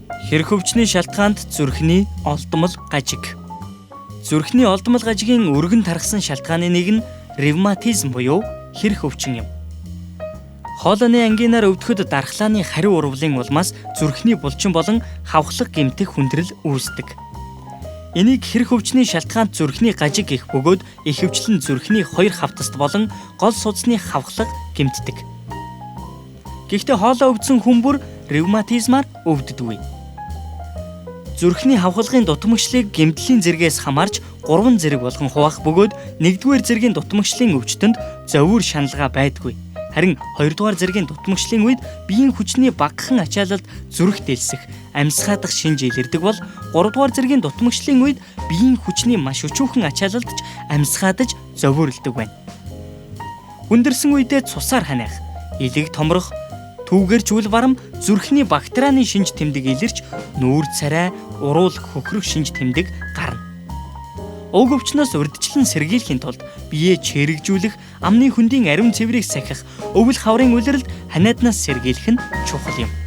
Хэрэг өвчний шалтгаанд зүрхний олдмол гажиг. Зүрхний олдмол гажигийн өргөн тархсан шалтгааны нэг нь ревматизм буюу хэрэг өвчин юм. Хоолойны ангинаар өвдөхөд дархлааны хариу урвалын улмаас зүрхний булчин болон хавхлах гэмтэх хүндрэл үүсдэг. Энийг хэрэг өвчний шалтгаанд зүрхний гажиг их бөгөөд ихэвчлэн зүрхний хоёр хавтаст болон гол судасны хавхлах гэмтдэг. Гэхдээ хоолой өвдсөн хүн бүр ревматизмаар өвддөггүй. Зүрхний хавхлагын дутмагшлыг гэмтлийн зэргээс хамаарч 3 зэрэг болгон хуваах бөгөөд 1-р зэргийн дутмагшлын өвчтөнд зовир шаналгаа байдаггүй. Харин 2-р зэргийн дутмагшлын үед биеийн хүчний багахан ачаалалд зүрх дэлсэх, амьсгаадах шинж илэрдэг бол 3-р зэргийн дутмагшлын үед биеийн хүчний маш өчүүхэн ачаалалдж амьсгаадаж зовирлдог байна. Хүндэрсэн үедээ цусаар ханиах, элэг томрох, түүгэрч үл барам зүрхний бактерианы шинж тэмдэг илэрч нүүр царай, уруул хөхрөх шинж тэмдэг гарна. Уг өвчнөөс урьдчилан сэргийлэхийн тулд биеэ чирэгжүүлэх, амны хөндийн ариун цэврийг сахих, өвөл хаврын улиралд ханиаднаас сэргийлэх нь чухал юм.